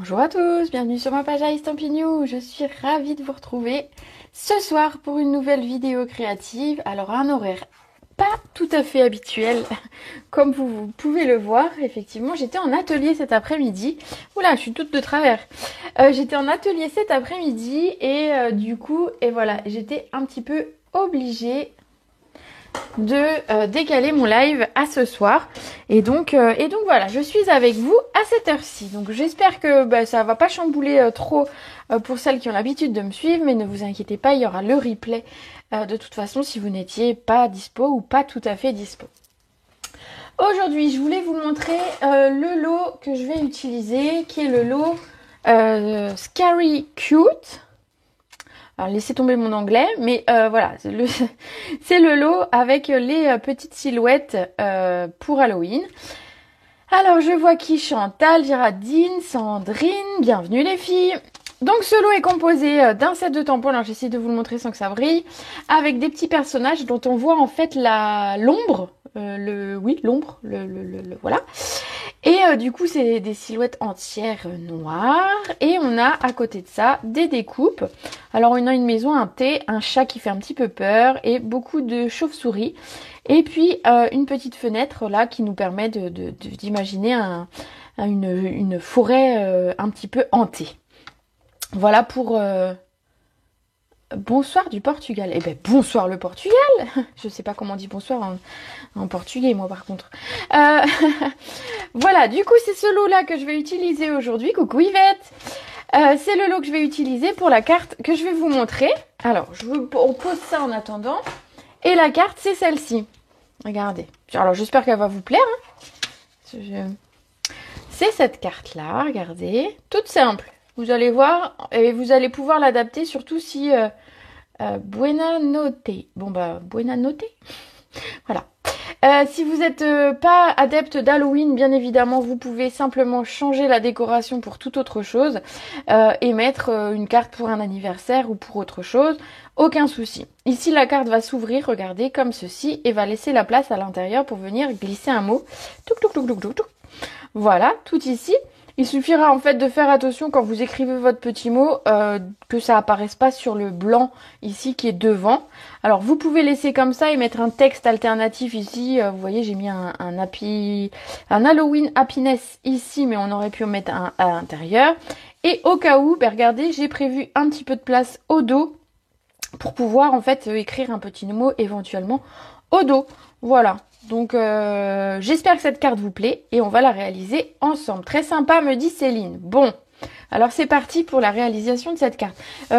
Bonjour à tous, bienvenue sur ma page iStampin'. Je suis ravie de vous retrouver ce soir pour une nouvelle vidéo créative. Alors un horaire pas tout à fait habituel, comme vous pouvez le voir. Effectivement, j'étais en atelier cet après-midi. Oula, je suis toute de travers. J'étais en atelier cet après-midi et du coup, voilà, j'étais un petit peu obligée de décaler mon live à ce soir et donc voilà, je suis avec vous à cette heure-ci. Donc j'espère que ça va pas chambouler trop pour celles qui ont l'habitude de me suivre, mais ne vous inquiétez pas, il y aura le replay de toute façon si vous n'étiez pas dispo ou pas tout à fait dispo. Aujourd'hui, je voulais vous montrer le lot que je vais utiliser, qui est le lot Scary Cute. Alors, laissez tomber mon anglais, mais voilà, c'est le lot avec les petites silhouettes pour Halloween. Alors, je vois qui? Chantal, Géraldine, Sandrine, bienvenue les filles. Donc, ce lot est composé d'un set de tampons, alors j'essaie de vous le montrer sans que ça brille, avec des petits personnages dont on voit en fait l'ombre, l'ombre, voilà. Et du coup, c'est des silhouettes entières noires. Et on a à côté de ça des découpes. Alors, on a une maison, un thé, un chat qui fait un petit peu peur et beaucoup de chauves-souris. Et puis, une petite fenêtre là qui nous permet d'imaginer une forêt un petit peu hantée. Voilà pour... Bonsoir du Portugal. Eh ben bonsoir le Portugal. Je sais pas comment on dit bonsoir en portugais moi par contre. Voilà, du coup c'est ce lot là que je vais utiliser aujourd'hui. Coucou Yvette. C'est le lot que je vais utiliser pour la carte que je vais vous montrer. Alors on pose ça en attendant. Et la carte c'est celle-ci. Regardez. Alors j'espère qu'elle va vous plaire. C'est cette carte là, regardez. Toute simple. Vous allez voir et vous allez pouvoir l'adapter surtout si... Buena note. Bon buena note. Voilà. Si vous n'êtes pas adepte d'Halloween, bien évidemment, vous pouvez simplement changer la décoration pour toute autre chose et mettre une carte pour un anniversaire ou pour autre chose. Aucun souci. Ici, la carte va s'ouvrir, regardez, comme ceci, et va laisser la place à l'intérieur pour venir glisser un mot. Touc, touc, touc, touc, touc, touc. Voilà, tout ici. Il suffira en fait de faire attention quand vous écrivez votre petit mot que ça apparaisse pas sur le blanc ici qui est devant. Alors vous pouvez laisser comme ça et mettre un texte alternatif ici. Vous voyez j'ai mis un Halloween happiness ici mais on aurait pu en mettre un à l'intérieur. Et au cas où, regardez j'ai prévu un petit peu de place au dos pour pouvoir en fait écrire un petit mot éventuellement au dos. Voilà. Donc j'espère que cette carte vous plaît et on va la réaliser ensemble. Très sympa me dit Céline. Bon, alors c'est parti pour la réalisation de cette carte.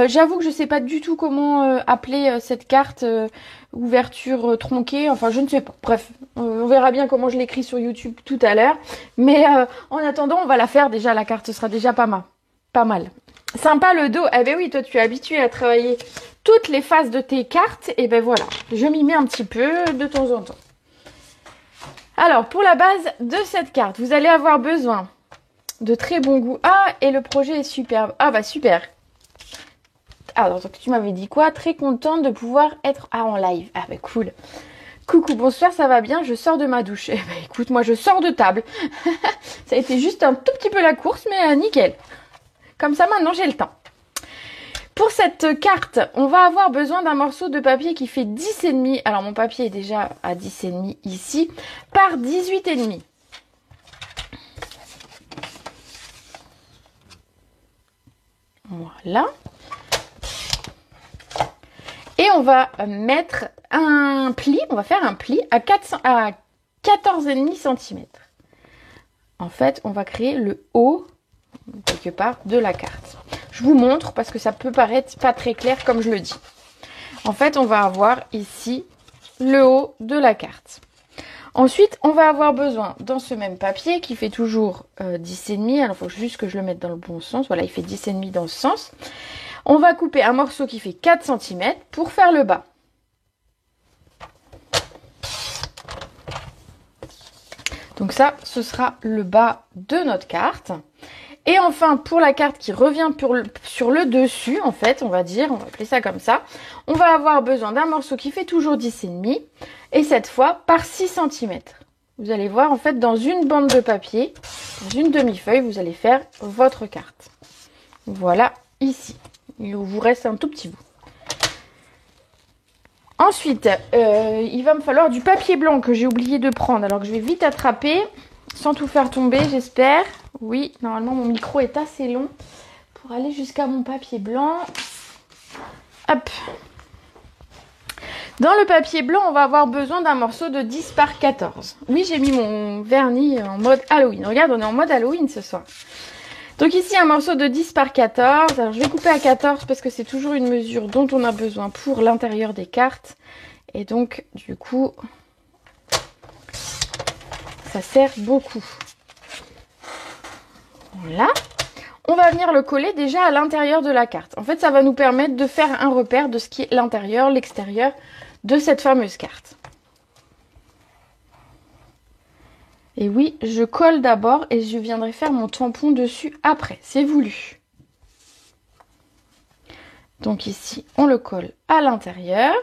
J'avoue que je ne sais pas du tout comment appeler cette carte ouverture tronquée. Enfin je ne sais pas. Bref, on verra bien comment je l'écris sur YouTube tout à l'heure. Mais en attendant on va la faire déjà. La carte sera déjà pas mal. Pas mal. Sympa le dos. Eh ben oui, toi tu es habitué à travailler toutes les phases de tes cartes. Et ben voilà, je m'y mets un petit peu de temps en temps. Alors, pour la base de cette carte, vous allez avoir besoin de très bon goût. Ah, et le projet est superbe. Ah, bah super. Alors, donc, tu m'avais dit quoi? Très contente de pouvoir être en live. Ah, bah cool. Coucou, bonsoir, ça va bien? Je sors de ma douche. Eh bah écoute, moi je sors de table. Ça a été juste un tout petit peu la course, mais nickel. Comme ça, maintenant, j'ai le temps. Pour cette carte, on va avoir besoin d'un morceau de papier qui fait 10,5. Alors mon papier est déjà à 10,5 ici, par 18,5. Voilà. Et on va mettre un pli, on va faire un pli à 14,5 cm. En fait, on va créer le haut, quelque part, de la carte. Je vous montre parce que ça peut paraître pas très clair comme je le dis. En fait, on va avoir ici le haut de la carte. Ensuite, on va avoir besoin dans ce même papier qui fait toujours 10,5. Alors, il faut juste que je le mette dans le bon sens. Voilà, il fait 10,5 dans ce sens. On va couper un morceau qui fait 4 cm pour faire le bas. Donc ça, ce sera le bas de notre carte. Et enfin, pour la carte qui revient sur le dessus, en fait, on va appeler ça comme ça, on va avoir besoin d'un morceau qui fait toujours 10,5 et cette fois par 6 cm. vous allez voir, en fait, dans une bande de papier, dans une demi-feuille, vous allez faire votre carte. Voilà, ici. Il vous reste un tout petit bout. Ensuite, il va me falloir du papier blanc que j'ai oublié de prendre. Alors que je vais vite attraper, sans tout faire tomber, j'espère. Oui, normalement, mon micro est assez long pour aller jusqu'à mon papier blanc. Hop. Dans le papier blanc, on va avoir besoin d'un morceau de 10 par 14. Oui, j'ai mis mon vernis en mode Halloween. Regarde, on est en mode Halloween ce soir. Donc ici, un morceau de 10 par 14. Alors, je vais couper à 14 parce que c'est toujours une mesure dont on a besoin pour l'intérieur des cartes. Et donc, du coup, ça sert beaucoup. Voilà. On va venir le coller déjà à l'intérieur de la carte. En fait, ça va nous permettre de faire un repère de ce qui est l'intérieur, l'extérieur de cette fameuse carte. Et oui, je colle d'abord et je viendrai faire mon tampon dessus après. C'est voulu. Donc ici, on le colle à l'intérieur.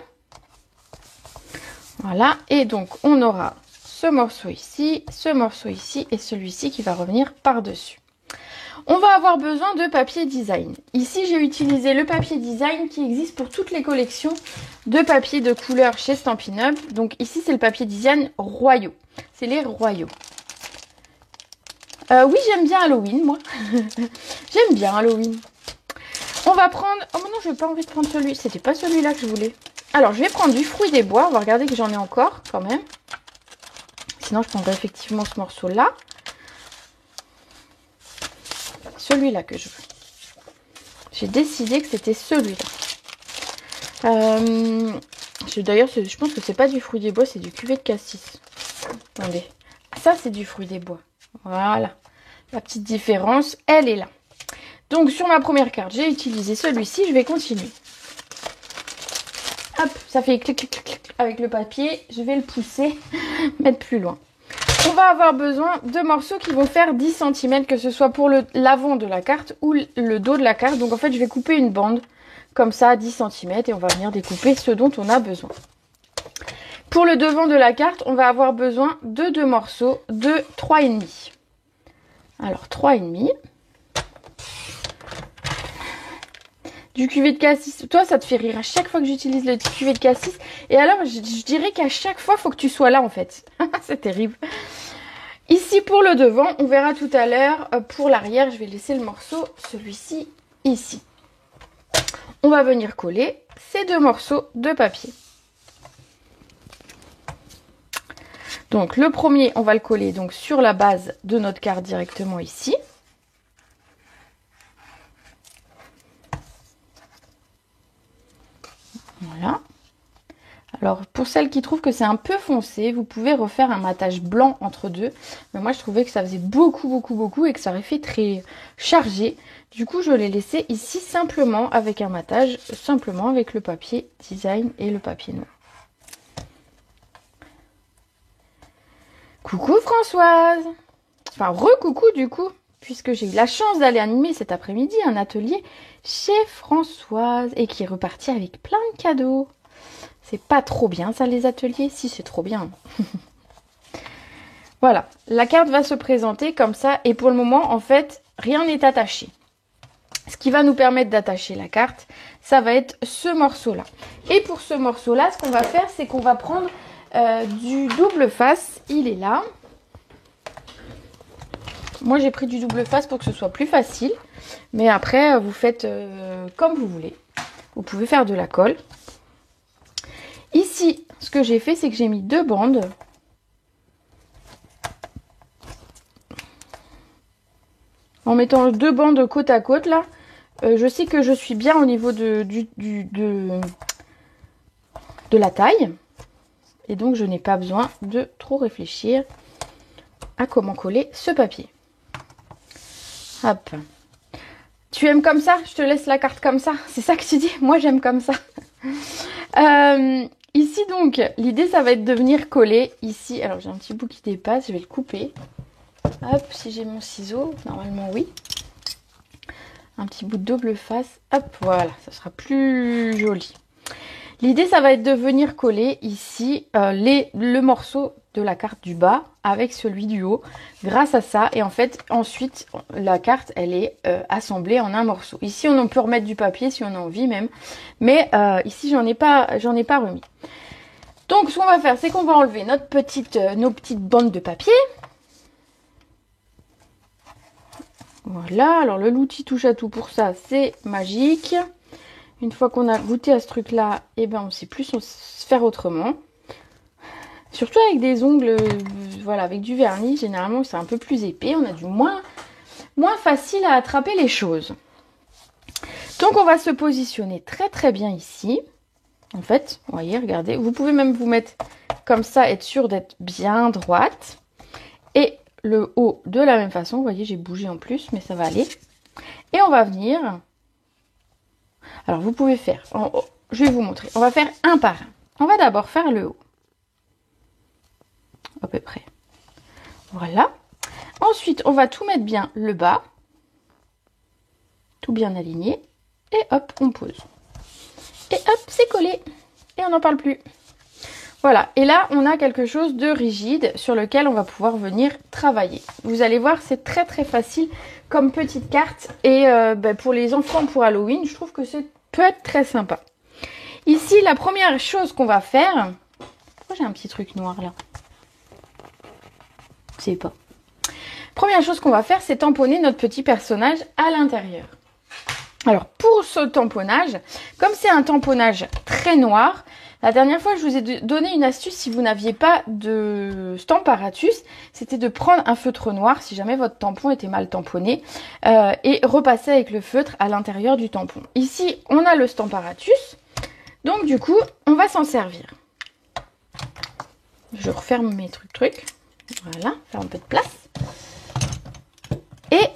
Voilà. Et donc, on aura ce morceau ici et celui-ci qui va revenir par-dessus. On va avoir besoin de papier design. Ici, j'ai utilisé le papier design qui existe pour toutes les collections de papier de couleur chez Stampin' Up. Donc ici, c'est le papier design royaux. C'est les royaux. Oui, j'aime bien Halloween, moi. J'aime bien Halloween. On va prendre... Oh non, je n'ai pas envie de prendre celui. C'était pas celui-là que je voulais. Alors, je vais prendre du fruit des bois. On va regarder que j'en ai encore, quand même. Sinon, je prendrai effectivement ce morceau-là. Celui-là que je veux. J'ai décidé que c'était celui-là. D'ailleurs, je pense que c'est pas du fruit des bois, c'est du cuvet de cassis. Attendez. Ça, c'est du fruit des bois. Voilà. La petite différence, elle est là. Donc, sur ma première carte, j'ai utilisé celui-ci. Je vais continuer. Hop, ça fait clic, clic, clic, clic avec le papier. Je vais le pousser, mettre plus loin. On va avoir besoin de morceaux qui vont faire 10 cm, que ce soit pour l'avant de la carte ou le dos de la carte. Donc en fait, je vais couper une bande comme ça à 10 cm et on va venir découper ce dont on a besoin. Pour le devant de la carte, on va avoir besoin de 2 morceaux de 3,5. Alors 3,5. Du cuvet de cassis. Toi, ça te fait rire à chaque fois que j'utilise le cuvet de cassis. Et alors, je dirais qu'à chaque fois, il faut que tu sois là, en fait. C'est terrible. Ici, pour le devant, on verra tout à l'heure. Pour l'arrière, je vais laisser le morceau, celui-ci, ici. On va venir coller ces 2 morceaux de papier. Donc, le premier, on va le coller donc sur la base de notre carte directement ici. Voilà. Alors, pour celles qui trouvent que c'est un peu foncé, vous pouvez refaire un matage blanc entre deux. Mais moi, je trouvais que ça faisait beaucoup et que ça aurait fait très chargé. Du coup, je l'ai laissé ici simplement avec un matage, simplement avec le papier design et le papier noir. Coucou Françoise! Enfin, re-coucou du coup, puisque j'ai eu la chance d'aller animer cet après-midi un atelier chez Françoise et qui est reparti avec plein de cadeaux. C'est pas trop bien ça les ateliers? Si, c'est trop bien. Voilà, la carte va se présenter comme ça et pour le moment en fait rien n'est attaché. Ce qui va nous permettre d'attacher la carte, ça va être ce morceau là. Et pour ce morceau là, ce qu'on va faire, c'est qu'on va prendre du double face, il est là. Moi j'ai pris du double face pour que ce soit plus facile, mais après vous faites comme vous voulez. Vous pouvez faire de la colle. Ici, ce que j'ai fait, c'est que j'ai mis 2 bandes. En mettant 2 bandes côte à côte, là, je sais que je suis bien au niveau de la taille. Et donc, je n'ai pas besoin de trop réfléchir à comment coller ce papier. Hop. Tu aimes comme ça? Je te laisse la carte comme ça. C'est ça que tu dis? Moi, j'aime comme ça. Ici donc, l'idée ça va être de venir coller ici. Alors j'ai un petit bout qui dépasse, je vais le couper. Hop, si j'ai mon ciseau, normalement oui. Un petit bout de double face. Hop, voilà, ça sera plus joli. L'idée ça va être de venir coller ici le morceau de la carte du bas avec celui du haut grâce à ça. Et en fait, ensuite, la carte, elle est assemblée en un morceau. Ici, on peut remettre du papier si on a envie même. Mais ici, j'en ai pas remis. Donc, ce qu'on va faire, c'est qu'on va enlever nos petites bandes de papier. Voilà. Alors, l'outil touche à tout pour ça, c'est magique. Une fois qu'on a goûté à ce truc-là, eh ben, on sait plus se faire autrement. Surtout avec des ongles, voilà, avec du vernis, généralement c'est un peu plus épais, on a du moins facile à attraper les choses. Donc on va se positionner très très bien ici. En fait, vous voyez, regardez, vous pouvez même vous mettre comme ça, être sûr d'être bien droite. Et le haut de la même façon, vous voyez, j'ai bougé en plus, mais ça va aller. Et on va venir, alors vous pouvez faire, je vais vous montrer, on va faire un par un. On va d'abord faire le haut. À peu près. Voilà. Ensuite, on va tout mettre bien le bas. Tout bien aligné. Et hop, on pose. Et hop, c'est collé. Et on n'en parle plus. Voilà. Et là, on a quelque chose de rigide sur lequel on va pouvoir venir travailler. Vous allez voir, c'est très très facile comme petite carte. Et pour les enfants pour Halloween, je trouve que ça peut être très sympa. Ici, la première chose qu'on va faire... Pourquoi j'ai un petit truc noir là ? Je sais pas. Première chose qu'on va faire, c'est tamponner notre petit personnage à l'intérieur. Alors, pour ce tamponnage, comme c'est un tamponnage très noir, la dernière fois, je vous ai donné une astuce si vous n'aviez pas de Stamparatus, c'était de prendre un feutre noir, si jamais votre tampon était mal tamponné, et repasser avec le feutre à l'intérieur du tampon. Ici, on a le Stamparatus, donc du coup, on va s'en servir. Je referme mes trucs. Voilà, faire un peu de place. Et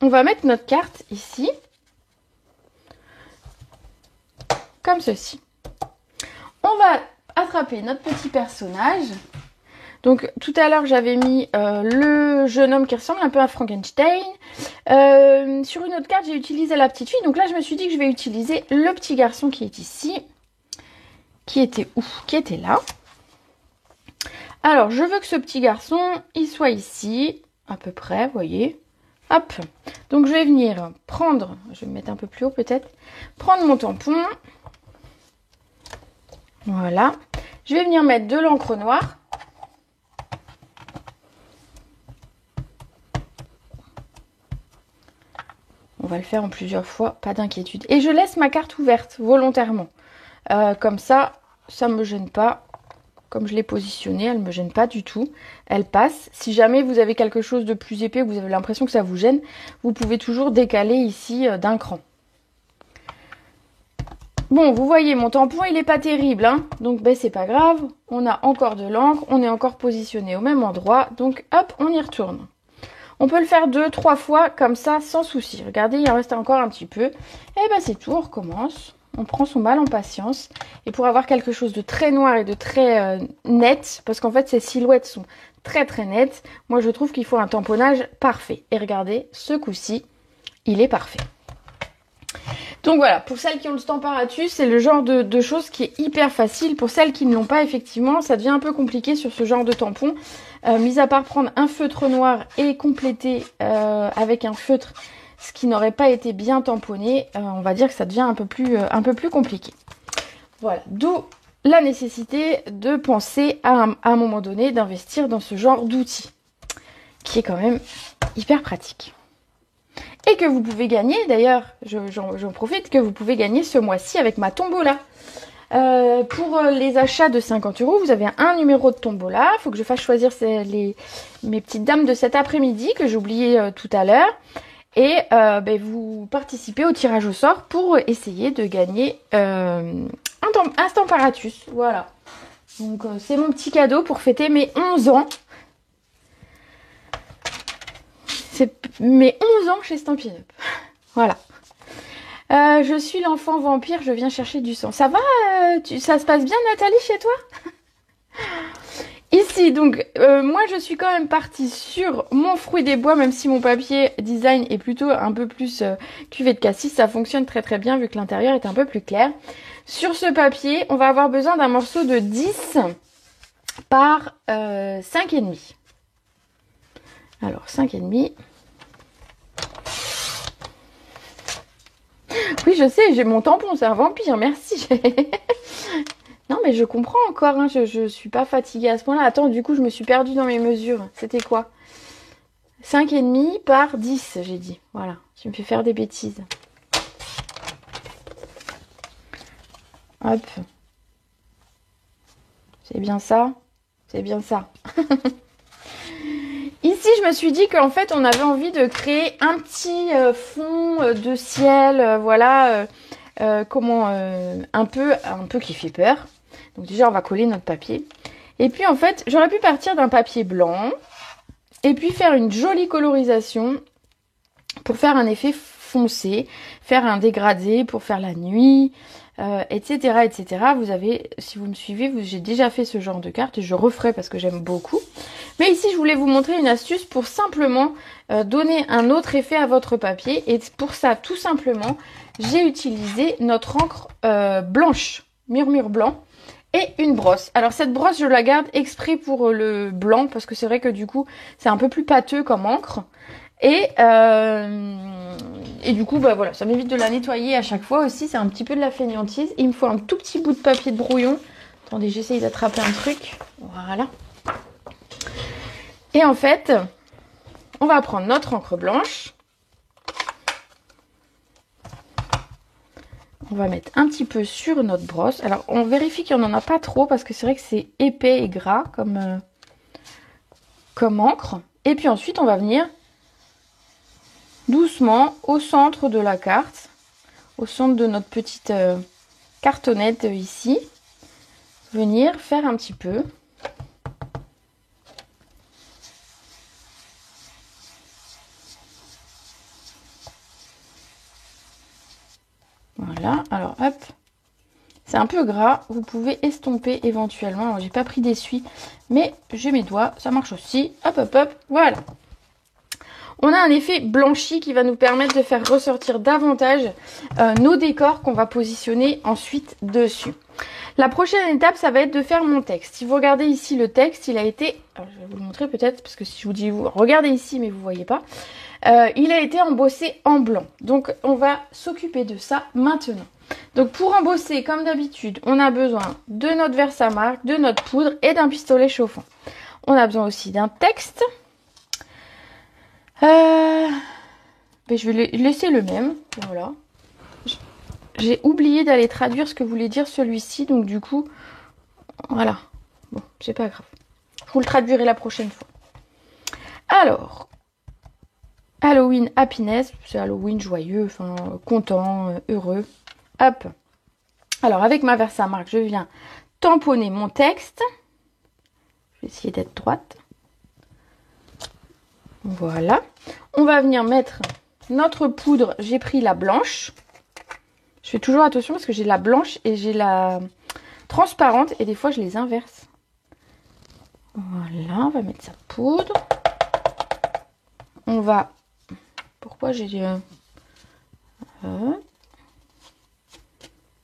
on va mettre notre carte ici. Comme ceci. On va attraper notre petit personnage. Donc tout à l'heure j'avais mis le jeune homme qui ressemble un peu à Frankenstein. Sur une autre carte j'ai utilisé la petite fille. Donc là je me suis dit que je vais utiliser le petit garçon qui est ici. Qui était où? Qui était là. Alors, je veux que ce petit garçon, il soit ici, à peu près, vous voyez. Hop. Donc, je vais venir prendre, je vais me mettre un peu plus haut peut-être, prendre mon tampon. Voilà. Je vais venir mettre de l'encre noire. On va le faire en plusieurs fois, pas d'inquiétude. Et je laisse ma carte ouverte, volontairement. Comme ça, ça ne me gêne pas. Comme je l'ai positionnée, elle ne me gêne pas du tout. Elle passe. Si jamais vous avez quelque chose de plus épais, vous avez l'impression que ça vous gêne, vous pouvez toujours décaler ici d'un cran. Bon, vous voyez, mon tampon, il n'est pas terrible, hein. Donc, ben, c'est pas grave. On a encore de l'encre. On est encore positionné au même endroit. Donc, hop, on y retourne. On peut le faire 2-3 fois comme ça, sans souci. Regardez, il en reste encore un petit peu. Et ben, c'est tout, on recommence. On prend son mal en patience. Et pour avoir quelque chose de très noir et de très net, parce qu'en fait, ces silhouettes sont très très nettes, moi, je trouve qu'il faut un tamponnage parfait. Et regardez, ce coup-ci, il est parfait. Donc voilà, pour celles qui ont le Stamparatus, c'est le genre de choses qui est hyper facile. Pour celles qui ne l'ont pas, effectivement, ça devient un peu compliqué sur ce genre de tampon. Mis à part prendre un feutre noir et compléter avec un feutre, ce qui n'aurait pas été bien tamponné, on va dire que ça devient un peu plus compliqué. Voilà, d'où la nécessité de penser à un moment donné d'investir dans ce genre d'outil, qui est quand même hyper pratique. Et que vous pouvez gagner, d'ailleurs, j'en profite, que vous pouvez gagner ce mois-ci avec ma tombola. Pour les achats de 50 €, vous avez un numéro de tombola. Il faut que je fasse choisir mes petites dames de cet après-midi que j'ai oublié tout à l'heure. Et vous participez au tirage au sort pour essayer de gagner un Stamparatus. Voilà. Donc c'est mon petit cadeau pour fêter mes 11 ans. C'est mes 11 ans chez Stampin' Up. Voilà. Je suis l'enfant vampire, je viens chercher du sang. Ça va ça se passe bien, Nathalie, chez toi? Ici, donc, moi, je suis quand même partie sur mon fruit des bois, même si mon papier design est plutôt un peu plus cuvée de cassis. Ça fonctionne très très bien vu que l'intérieur est un peu plus clair. Sur ce papier, on va avoir besoin d'un morceau de 10 par 5,5. Alors 5,5. Oui, je sais, j'ai mon tampon, c'est un vampire, merci. Non, mais je comprends encore, hein, je suis pas fatiguée à ce point-là. Attends, du coup, je me suis perdue dans mes mesures. C'était quoi? 5,5 par 10, j'ai dit. Voilà, je me fais faire des bêtises. Hop. C'est bien ça? C'est bien ça. Ici, je me suis dit qu'en fait, on avait envie de créer un petit fond de ciel, voilà, un peu qui fait peur. Donc déjà, on va coller notre papier. Et puis, en fait, j'aurais pu partir d'un papier blanc et puis faire une jolie colorisation pour faire un effet foncé, faire un dégradé pour faire la nuit, etc., etc. Vous avez, si vous me suivez, j'ai déjà fait ce genre de carte et je referai parce que j'aime beaucoup. Mais ici, je voulais vous montrer une astuce pour simplement donner un autre effet à votre papier. Et pour ça, tout simplement, j'ai utilisé notre encre blanche, Murmure Blanc, et une brosse. Alors cette brosse, je la garde exprès pour le blanc parce que c'est vrai que du coup, c'est un peu plus pâteux comme encre. Et du coup, bah voilà, ça m'évite de la nettoyer à chaque fois aussi. C'est un petit peu de la fainéantise. Il me faut un tout petit bout de papier de brouillon. Attendez, j'essaye d'attraper un truc. Voilà. Et en fait, on va prendre notre encre blanche. On va mettre un petit peu sur notre brosse. Alors, on vérifie qu'il n'y en a pas trop parce que c'est vrai que c'est épais et gras comme encre. Et puis ensuite, on va venir doucement au centre de la carte, au centre de notre petite cartonnette ici, venir faire un petit peu. Voilà, alors hop, c'est un peu gras, vous pouvez estomper éventuellement. Alors j'ai pas pris d'essuie, mais j'ai mes doigts, ça marche aussi. Hop, hop, hop, voilà. On a un effet blanchi qui va nous permettre de faire ressortir davantage nos décors qu'on va positionner ensuite dessus. La prochaine étape, ça va être de faire mon texte. Si vous regardez ici le texte, il a été... Alors, je vais vous le montrer peut-être, parce que si je vous dis, regardez ici, mais vous ne voyez pas. Il a été embossé en blanc. Donc, on va s'occuper de ça maintenant. Donc, pour embosser, comme d'habitude, on a besoin de notre Versamark, de notre poudre et d'un pistolet chauffant. On a besoin aussi d'un texte. Mais je vais laisser le même. Voilà. J'ai oublié d'aller traduire ce que voulait dire celui-ci. Donc du coup, voilà. Bon, c'est pas grave. Je vous le traduirai la prochaine fois. Alors, Halloween happiness. C'est Halloween joyeux, enfin content, heureux. Hop. Alors avec ma Versamark, je viens tamponner mon texte. Je vais essayer d'être droite. Voilà. On va venir mettre notre poudre. J'ai pris la blanche. Je fais toujours attention parce que j'ai la blanche et j'ai la transparente. Et des fois, je les inverse. Voilà, on va mettre sa poudre. On va... Pourquoi j'ai... on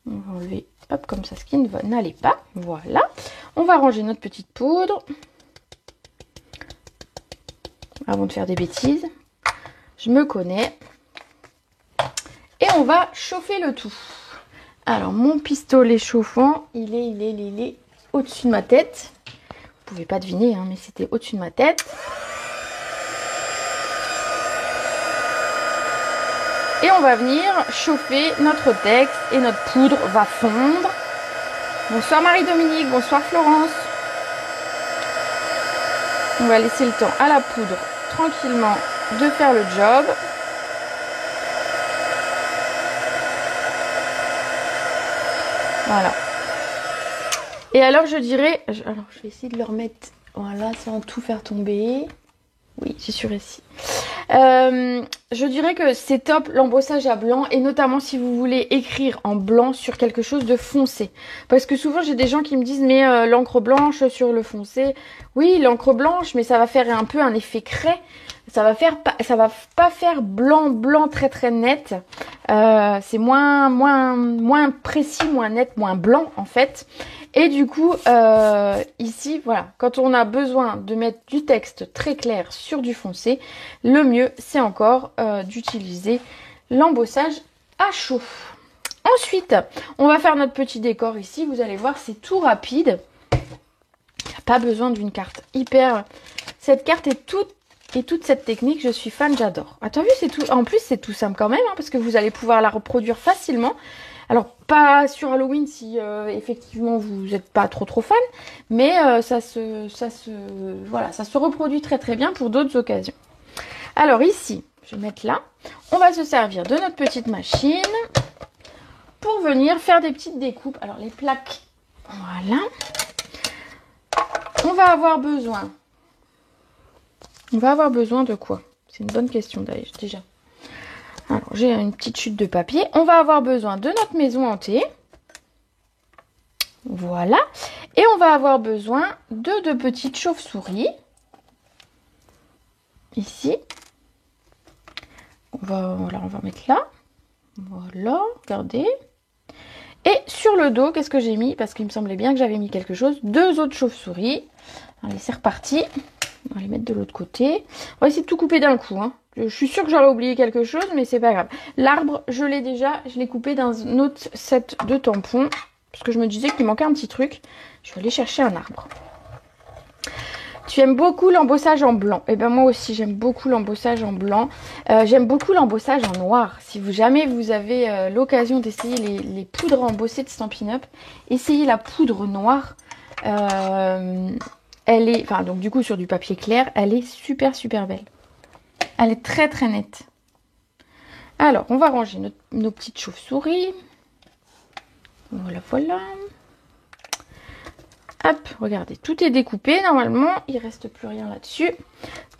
va enlever, hop, comme ça, ce qui n'allait pas. Voilà. On va ranger notre petite poudre. Avant de faire des bêtises. Je me connais. Et on va chauffer le tout. Alors, mon pistolet chauffant, il est au-dessus de ma tête. Vous pouvez pas deviner, hein, mais c'était au-dessus de ma tête. Et on va venir chauffer notre texte et notre poudre va fondre. Bonsoir Marie-Dominique, bonsoir Florence. On va laisser le temps à la poudre tranquillement de faire le job. Voilà. Et alors je dirais, alors je vais essayer de le remettre, voilà, sans tout faire tomber. Oui, j'ai sur ici. Je dirais que c'est top l'embossage à blanc et notamment si vous voulez écrire en blanc sur quelque chose de foncé. Parce que souvent j'ai des gens qui me disent mais l'encre blanche sur le foncé. Oui, l'encre blanche, mais ça va faire un peu un effet craie. ça va pas faire blanc blanc très très net. C'est moins précis, moins net, moins blanc en fait. Et du coup, ici, voilà, quand on a besoin de mettre du texte très clair sur du foncé, le mieux, c'est encore d'utiliser l'embossage à chaud. Ensuite, on va faire notre petit décor ici. Vous allez voir, c'est tout rapide. Il n'y a pas besoin d'une carte hyper... Cette carte est toute cette technique, je suis fan, j'adore. Ah, t'as vu, c'est tout. En plus, c'est tout simple quand même, hein, parce que vous allez pouvoir la reproduire facilement. Alors, pas sur Halloween si effectivement vous n'êtes pas trop fan, mais ça se reproduit très très bien pour d'autres occasions. Alors ici, je vais mettre là, on va se servir de notre petite machine pour venir faire des petites découpes. Alors les plaques, voilà. On va avoir besoin de quoi? C'est une bonne question d'ailleurs déjà. Alors, j'ai une petite chute de papier. On va avoir besoin de notre maison hantée. Voilà. Et on va avoir besoin de deux petites chauves-souris. Ici. On va mettre là. Voilà, regardez. Et sur le dos, qu'est-ce que j'ai mis? Parce qu'il me semblait bien que j'avais mis quelque chose. Deux autres chauves-souris. Allez, c'est reparti. On va les mettre de l'autre côté. On va essayer de tout couper d'un coup, hein. Je suis sûre que j'aurais oublié quelque chose, mais c'est pas grave. L'arbre, je l'ai coupé dans un autre set de tampons. Parce que je me disais qu'il manquait un petit truc. Je vais aller chercher un arbre. Tu aimes beaucoup l'embossage en blanc. Et bien moi aussi, j'aime beaucoup l'embossage en blanc. J'aime beaucoup l'embossage en noir. Si jamais vous avez l'occasion d'essayer les poudres embossées de Stampin' Up, essayez la poudre noire. Elle est, enfin donc du coup sur du papier clair, elle est super belle. Elle est très très nette. Alors, on va ranger nos petites chauves-souris. Voilà. Hop, regardez, tout est découpé. Normalement, il reste plus rien là-dessus.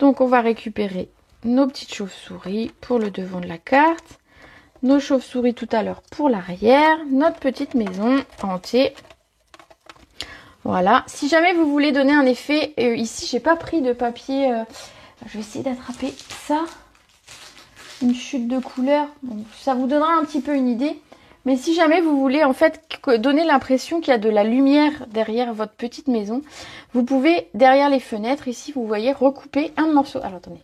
Donc, on va récupérer nos petites chauves-souris pour le devant de la carte. Nos chauves-souris tout à l'heure pour l'arrière. Notre petite maison hantée. Voilà. Si jamais vous voulez donner un effet, ici, j'ai pas pris de papier... je vais essayer d'attraper ça. Une chute de couleur. Bon, ça vous donnera un petit peu une idée. Mais si jamais vous voulez en fait donner l'impression qu'il y a de la lumière derrière votre petite maison, vous pouvez, derrière les fenêtres, ici, vous voyez, recouper un morceau. Alors attendez,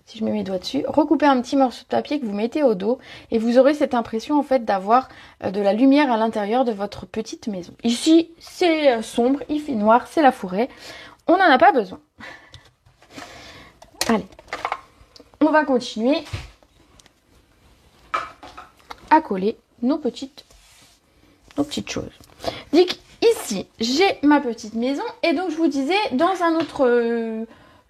si je mets mes doigts dessus, recouper un petit morceau de papier que vous mettez au dos. Et vous aurez cette impression en fait d'avoir de la lumière à l'intérieur de votre petite maison. Ici, c'est sombre, il fait noir, c'est la forêt. On n'en a pas besoin. Allez, on va continuer à coller nos petites choses. Donc ici, j'ai ma petite maison et donc je vous disais dans un autre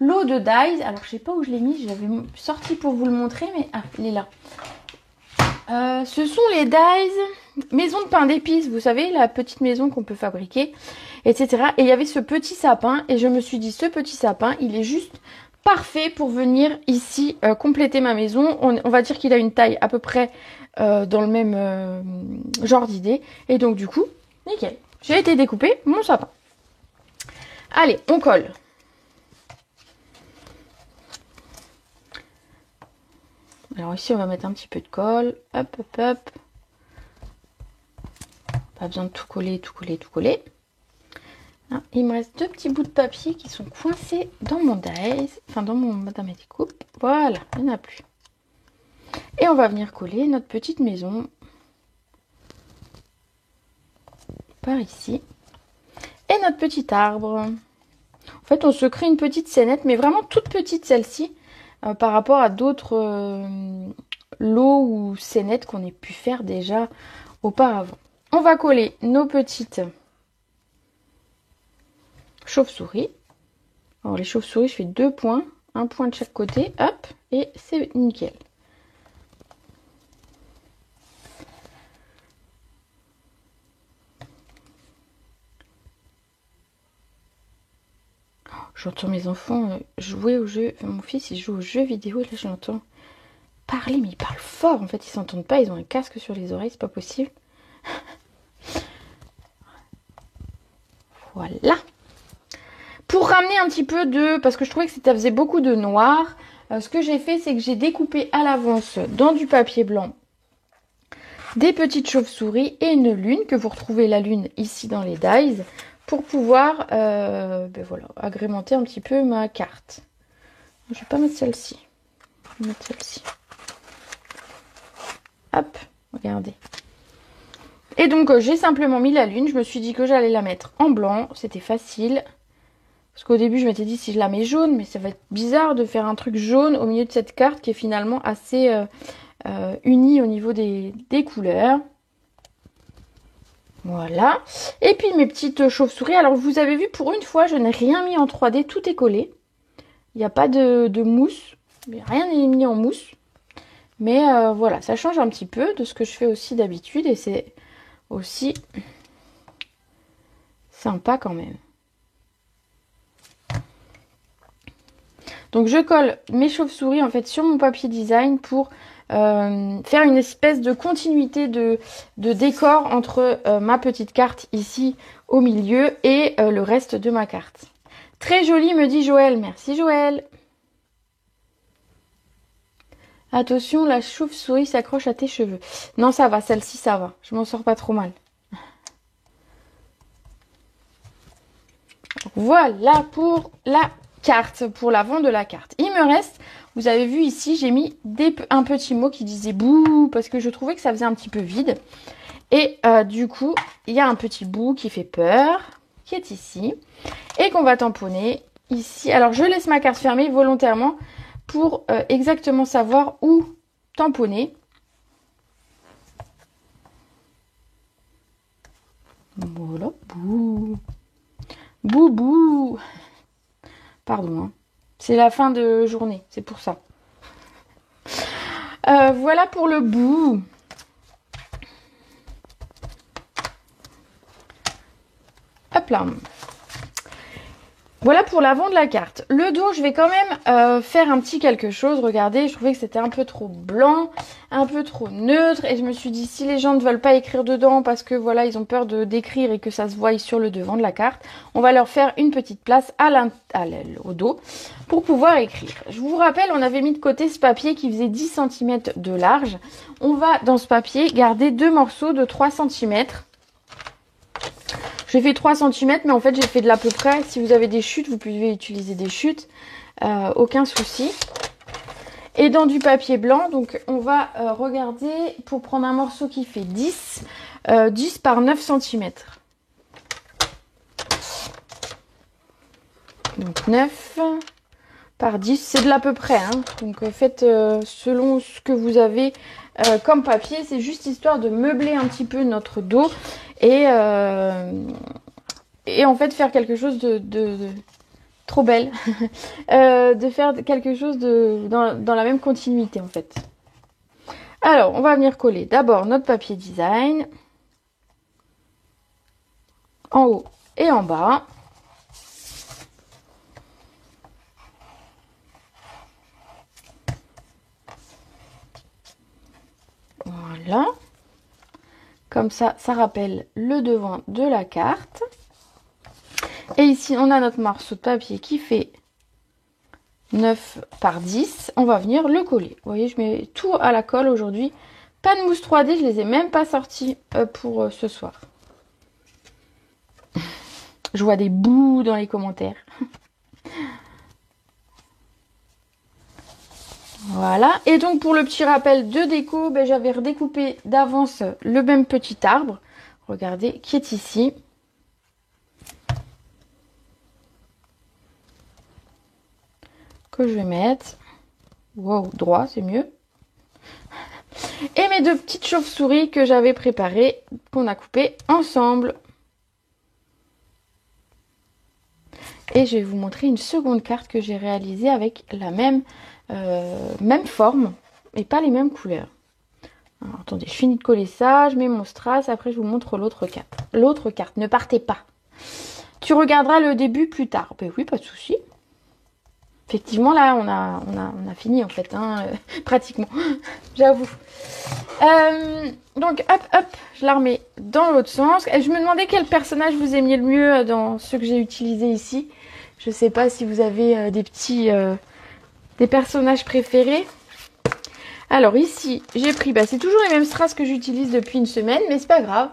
lot de dies, alors je sais pas où je l'ai mis, je l'avais sorti pour vous le montrer, mais ah, il est là. Ce sont les dies maison de pain d'épices, vous savez, la petite maison qu'on peut fabriquer, etc. Et il y avait ce petit sapin et je me suis dit, ce petit sapin, il est juste parfait pour venir ici compléter ma maison. On va dire qu'il a une taille à peu près dans le même genre d'idée. Et donc du coup, nickel. J'ai été découper mon sapin. Allez, on colle. Alors ici, on va mettre un petit peu de colle. Hop. Pas besoin de tout coller. Ah, il me reste deux petits bouts de papier qui sont coincés dans mon dies. Enfin, dans ma découpe. Voilà, il n'y en a plus. Et on va venir coller notre petite maison par ici. Et notre petit arbre. En fait, on se crée une petite scénette, mais vraiment toute petite celle-ci, par rapport à d'autres lots ou scénettes qu'on ait pu faire déjà auparavant. On va coller nos petites chauves-souris. Alors les chauves-souris, je fais 2 points, un point de chaque côté, hop, et c'est nickel. J'entends mes enfants jouer au jeu. Enfin, mon fils, il joue aux jeux vidéo et là, je l'entends parler, mais il parle fort. En fait, ils s'entendent pas. Ils ont un casque sur les oreilles, c'est pas possible. Voilà. Pour ramener un petit peu de... Parce que je trouvais que ça faisait beaucoup de noir. ce que j'ai fait, c'est que j'ai découpé à l'avance dans du papier blanc des petites chauves-souris et une lune, que vous retrouvez la lune ici dans les dies, pour pouvoir voilà, agrémenter un petit peu ma carte. Je vais pas mettre celle-ci. Je vais mettre celle-ci. Hop, regardez. Et donc j'ai simplement mis la lune. Je me suis dit que j'allais la mettre en blanc. C'était facile. Parce qu'au début je m'étais dit si je la mets jaune, mais ça va être bizarre de faire un truc jaune au milieu de cette carte qui est finalement assez unie au niveau des couleurs. Voilà. Et puis mes petites chauves-souris. Alors vous avez vu, pour une fois je n'ai rien mis en 3D. Tout est collé. Il n'y a pas de mousse. Rien n'est mis en mousse. Mais voilà, ça change un petit peu de ce que je fais aussi d'habitude. Et c'est aussi sympa quand même. Donc je colle mes chauves-souris en fait sur mon papier design pour faire une espèce de continuité de décor entre ma petite carte ici au milieu et le reste de ma carte. Très joli, me dit Joël. Merci Joël. Attention, la chauve-souris s'accroche à tes cheveux. Non, ça va, celle-ci, ça va. Je m'en sors pas trop mal. Voilà pour la carte, pour l'avant de la carte. Il me reste, vous avez vu ici, j'ai mis un petit mot qui disait bouh, parce que je trouvais que ça faisait un petit peu vide. Et du coup, il y a un petit bout qui fait peur, qui est ici, et qu'on va tamponner ici. Alors, je laisse ma carte fermée volontairement pour exactement savoir où tamponner. Voilà, bouh. Bouh, bouh. Pardon, hein. C'est la fin de journée, c'est pour ça. Voilà pour le bout. Hop là. Voilà pour l'avant de la carte. Le dos, je vais quand même faire un petit quelque chose. Regardez, je trouvais que c'était un peu trop blanc, un peu trop neutre. Et je me suis dit, si les gens ne veulent pas écrire dedans parce que voilà, ils ont peur d'écrire et que ça se voie sur le devant de la carte, on va leur faire une petite place au dos pour pouvoir écrire. Je vous rappelle, on avait mis de côté ce papier qui faisait 10 cm de large. On va, dans ce papier, garder deux morceaux de 3 cm. J'ai fait 3 cm, mais en fait, j'ai fait de l'à peu près. Si vous avez des chutes, vous pouvez utiliser des chutes. Aucun souci. Et dans du papier blanc, donc on va regarder pour prendre un morceau qui fait 10 par 9 cm. Donc 9 par 10, c'est de l'à peu près. Hein. Donc faites selon ce que vous avez comme papier. C'est juste histoire de meubler un petit peu notre dos. Et en fait faire quelque chose de trop belle. De faire quelque chose dans la même continuité en fait. Alors on va venir coller d'abord notre papier design. En haut et en bas. Voilà. Comme ça, ça rappelle le devant de la carte. Et ici, on a notre morceau de papier qui fait 9 par 10. On va venir le coller. Vous voyez, je mets tout à la colle aujourd'hui. Pas de mousse 3D, je les ai même pas sortis pour ce soir. Je vois des bouts dans les commentaires. Voilà, et donc pour le petit rappel de déco, ben, j'avais redécoupé d'avance le même petit arbre, regardez, qui est ici. Que je vais mettre, wow, droit, c'est mieux. Et mes deux petites chauves-souris que j'avais préparées, qu'on a coupées ensemble. Et je vais vous montrer une seconde carte que j'ai réalisée avec la même forme et pas les mêmes couleurs. Alors, attendez, je finis de coller ça, je mets mon strass, après je vous montre l'autre carte. L'autre carte, ne partez pas. Tu regarderas le début plus tard. Ben oui, pas de souci. Effectivement, là, on a fini en fait, hein, pratiquement, j'avoue. Donc, hop, hop, je la remets dans l'autre sens. Et je me demandais quel personnage vous aimiez le mieux dans ceux que j'ai utilisés ici. Je sais pas si vous avez des petits des personnages préférés. Alors ici, j'ai pris, c'est toujours les mêmes strass que j'utilise depuis une semaine, mais c'est pas grave.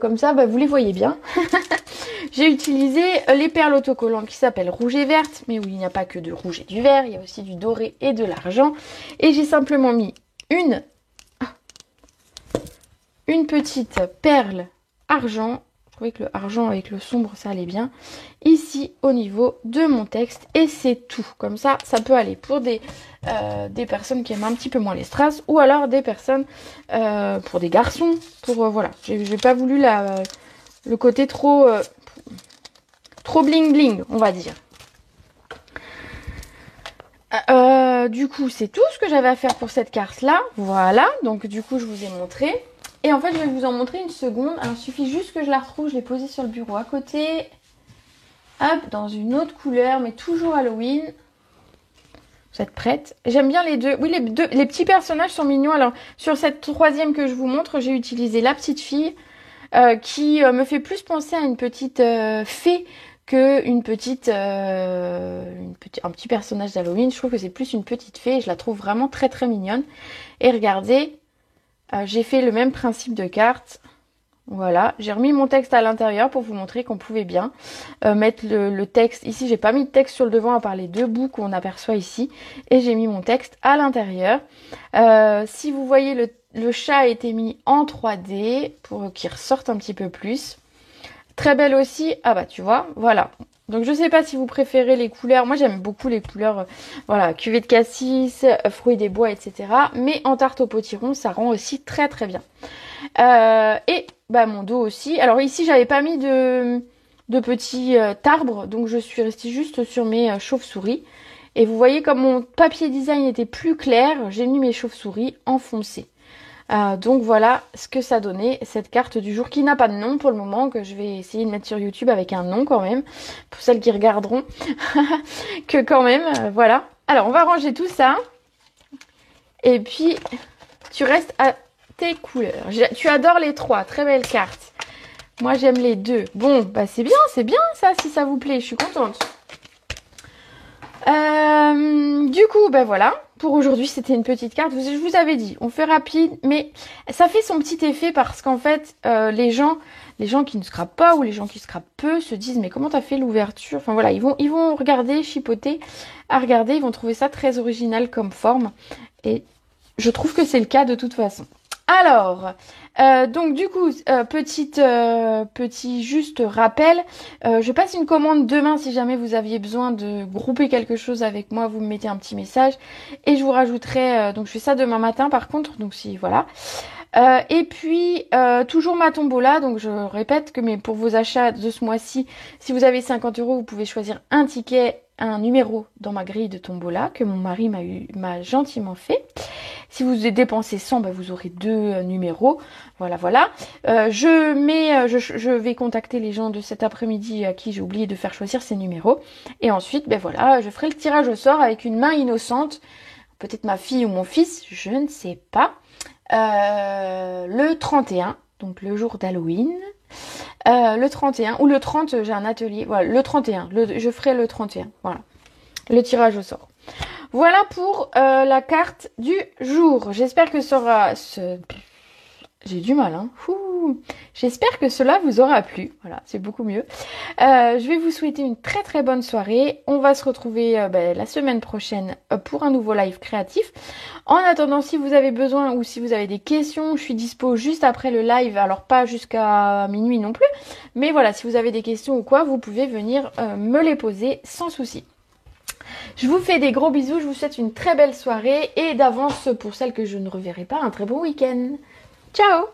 Comme ça, vous les voyez bien. J'ai utilisé les perles autocollantes qui s'appellent rouge et verte, mais où il n'y a pas que du rouge et du vert, il y a aussi du doré et de l'argent. Et j'ai simplement mis une petite perle argent. Je trouvais que le argent avec le sombre, ça allait bien. Ici, au niveau de mon texte. Et c'est tout. Comme ça, ça peut aller pour des personnes qui aiment un petit peu moins les strass. Ou alors des personnes, pour des garçons. Pour, voilà. J'ai pas voulu le côté trop bling bling, on va dire. Du coup, c'est tout ce que j'avais à faire pour cette carte-là. Voilà. Donc, du coup, je vous ai montré. Et en fait, je vais vous en montrer une seconde. Alors, il suffit juste que je la retrouve. Je l'ai posée sur le bureau à côté. Hop, dans une autre couleur, mais toujours Halloween. Vous êtes prêtes? J'aime bien les deux. Oui, les petits personnages sont mignons. Alors, sur cette troisième que je vous montre, j'ai utilisé la petite fille qui me fait plus penser à une petite fée que un petit personnage d'Halloween. Je trouve que c'est plus une petite fée et je la trouve vraiment très très mignonne. Et regardez, j'ai fait le même principe de carte. Voilà, j'ai remis mon texte à l'intérieur pour vous montrer qu'on pouvait bien mettre le texte. Ici, j'ai pas mis de texte sur le devant à part les deux bouts qu'on aperçoit ici. Et j'ai mis mon texte à l'intérieur. Si vous voyez, le chat a été mis en 3D pour qu'il ressorte un petit peu plus. Très belle aussi. Ah bah tu vois, voilà. Donc je sais pas si vous préférez les couleurs. Moi j'aime beaucoup les couleurs, voilà, cuvée de cassis, fruits des bois, etc. Mais en tarte au potiron, ça rend aussi très très bien. Et mon dos aussi. Alors ici j'avais pas mis de petits arbres, donc je suis restée juste sur mes chauves-souris. Et vous voyez comme mon papier design était plus clair, j'ai mis mes chauves-souris en foncé. Donc voilà ce que ça donnait, cette carte du jour qui n'a pas de nom pour le moment, que je vais essayer de mettre sur YouTube avec un nom quand même, pour celles qui regarderont, que quand même, voilà. Alors on va ranger tout ça, et puis tu restes à tes couleurs. Tu adores les trois, très belle carte. Moi j'aime les deux. Bon, c'est bien ça, si ça vous plaît, je suis contente. Du coup, voilà. Pour aujourd'hui, c'était une petite carte. Je vous avais dit, on fait rapide, mais ça fait son petit effet parce qu'en fait, les gens qui ne scrapent pas ou les gens qui scrapent peu se disent mais comment t'as fait l'ouverture? Enfin voilà, ils vont regarder, chipoter, à regarder, ils vont trouver ça très original comme forme. Et je trouve que c'est le cas de toute façon. Alors, donc du coup, petit juste rappel, je passe une commande demain si jamais vous aviez besoin de grouper quelque chose avec moi, vous me mettez un petit message et je vous rajouterai, donc je fais ça demain matin par contre, donc si voilà. Et puis, toujours ma tombola, donc je répète que mais pour vos achats de ce mois-ci, si vous avez 50 €, vous pouvez choisir un ticket, un numéro dans ma grille de tombola que mon mari m'a gentiment fait. Si vous dépensez 100, vous aurez 2 numéros. Voilà. Je vais contacter les gens de cet après-midi à qui j'ai oublié de faire choisir ces numéros. Et ensuite, je ferai le tirage au sort avec une main innocente. Peut-être ma fille ou mon fils, je ne sais pas. Le 31, donc le jour d'Halloween. Le 31 ou le 30, j'ai un atelier. Voilà, le 31. Je ferai le 31. Voilà. Le tirage au sort. Voilà pour la carte du jour. J'espère que j'ai du mal, hein. J'espère que cela vous aura plu. Voilà, c'est beaucoup mieux. Je vais vous souhaiter une très très bonne soirée. On va se retrouver la semaine prochaine pour un nouveau live créatif. En attendant, si vous avez besoin ou si vous avez des questions, je suis dispo juste après le live. Alors pas jusqu'à minuit non plus. Mais voilà, si vous avez des questions ou quoi, vous pouvez venir me les poser sans souci. Je vous fais des gros bisous, je vous souhaite une très belle soirée et d'avance pour celles que je ne reverrai pas, un très bon week-end. Ciao!